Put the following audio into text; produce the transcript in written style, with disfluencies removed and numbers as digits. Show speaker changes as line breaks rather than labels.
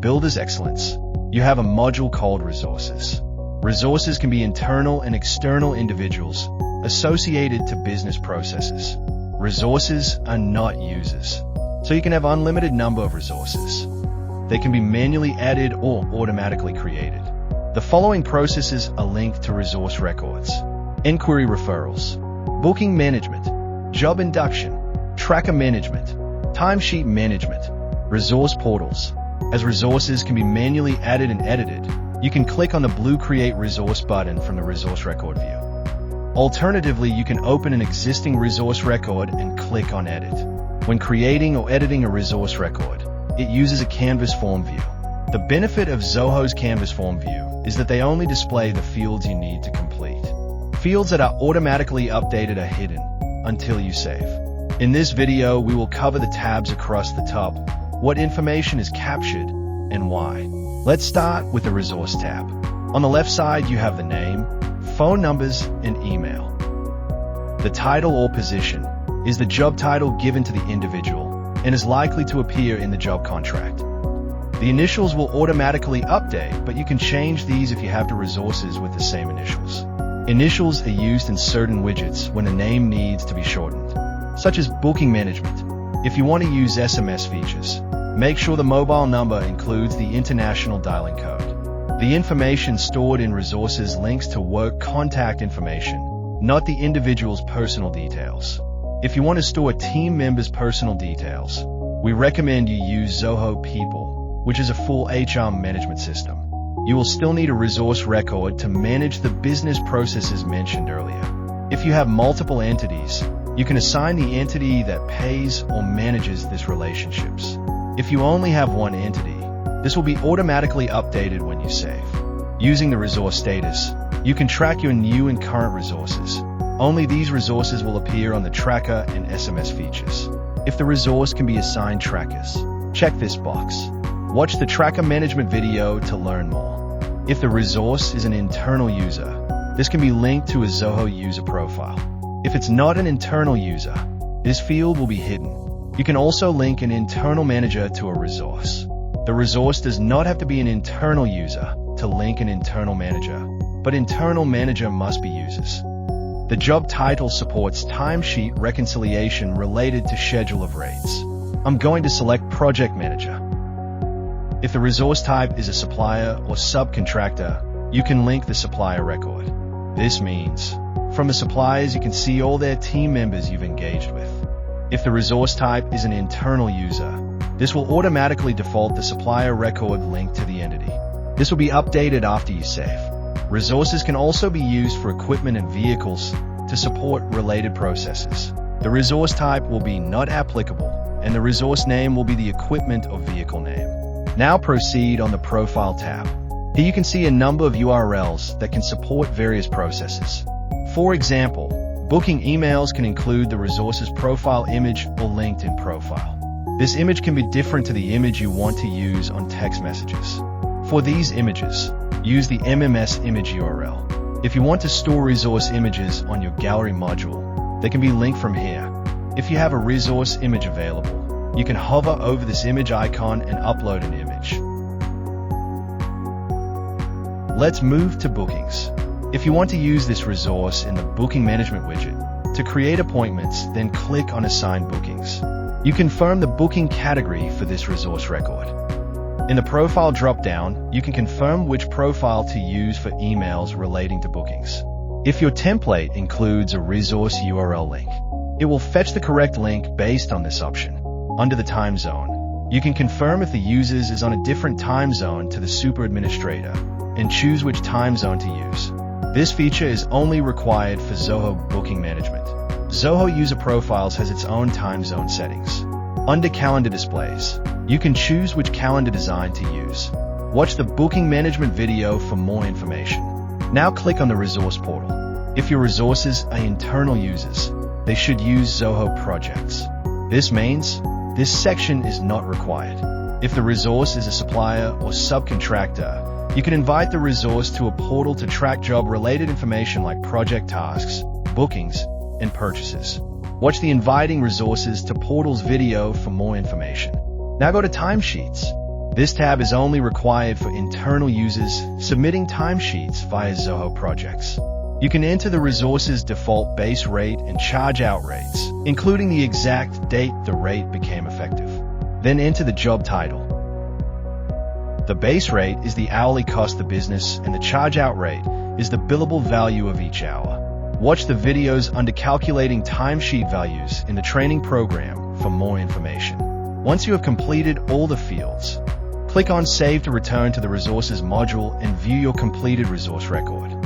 builder's excellence, you have a module called resources. Resources can be internal and external individuals associated to business processes. Resources are not users, so you can have unlimited number of resources. They can be manually added or automatically created. The following processes are linked to resource records: inquiry referrals, booking management, job induction, tracker management, timesheet management, resource portals. As resources can be manually added and edited, you can click on the blue Create Resource button from the resource record view. Alternatively, you can open an existing resource record and click on Edit. When creating or editing a resource record, it uses a canvas form view. The benefit of Zoho's canvas form view is that they only display the fields you need to complete. Fields that are automatically updated are hidden until you save. In this video, we will cover the tabs across the top, what information is captured, and why. Let's start with the Resource tab. On the left side, you have the name, phone numbers, and email. The title or position is the job title given to the individual and is likely to appear in the job contract. The initials will automatically update, but you can change these if you have the resources with the same initials. Initials are used in certain widgets when a name needs to be shortened, such as booking management. If you want to use SMS features, make sure the mobile number includes the international dialing code. The information stored in resources links to work contact information, not the individual's personal details. If you want to store team members' personal details, we recommend you use Zoho People, which is a full HR management system. You will still need a resource record to manage the business processes mentioned earlier. If you have multiple entities, you can assign the entity that pays or manages these relationships. If you only have one entity, this will be automatically updated when you save. Using the resource status, you can track your new and current resources. Only these resources will appear on the tracker and SMS features. If the resource can be assigned trackers, check this box. Watch the tracker management video to learn more. If the resource is an internal user, this can be linked to a Zoho user profile. If it's not an internal user, this field will be hidden. You can also link an internal manager to a resource. The resource does not have to be an internal user to link an internal manager, but internal manager must be users. The job title supports timesheet reconciliation related to schedule of rates. I'm going to select Project Manager. If the resource type is a supplier or subcontractor, you can link the supplier record. This means, from the suppliers, you can see all their team members you've engaged with. If the resource type is an internal user, this will automatically default the supplier record linked to the entity. This will be updated after you save. Resources can also be used for equipment and vehicles to support related processes. The resource type will be not applicable, and the resource name will be the equipment or vehicle name. Now proceed on the Profile tab. Here you can see a number of URLs that can support various processes. For example, booking emails can include the resource's profile image or LinkedIn profile. This image can be different to the image you want to use on text messages. For these images, use the MMS image URL. If you want to store resource images on your gallery module, they can be linked from here. If you have a resource image available, you can hover over this image icon and upload an image. Let's move to bookings. If you want to use this resource in the booking management widget to create appointments, then click on Assign Bookings. You confirm the booking category for this resource record. In the Profile drop-down, you can confirm which profile to use for emails relating to bookings. If your template includes a resource URL link, it will fetch the correct link based on this option. Under the time zone, you can confirm if the user is on a different time zone to the super administrator and choose which time zone to use. This feature is only required for Zoho Booking Management. Zoho User Profiles has its own time zone settings. Under Calendar Displays, you can choose which calendar design to use. Watch the Booking Management video for more information. Now click on the Resource portal. If your resources are internal users, they should use Zoho Projects. This means this section is not required. If the resource is a supplier or subcontractor, you can invite the resource to a portal to track job-related information like project tasks, bookings, and purchases. Watch the Inviting Resources to Portals video for more information. Now go to Timesheets. This tab is only required for internal users submitting timesheets via Zoho projects. You can enter the resource's default base rate and charge-out rates, including the exact date the rate became effective. Then enter the job title. The base rate is the hourly cost the business, and the charge-out rate is the billable value of each hour. Watch the videos under calculating timesheet values in the training program for more information. Once you have completed all the fields, click on Save to return to the Resources module and view your completed resource record.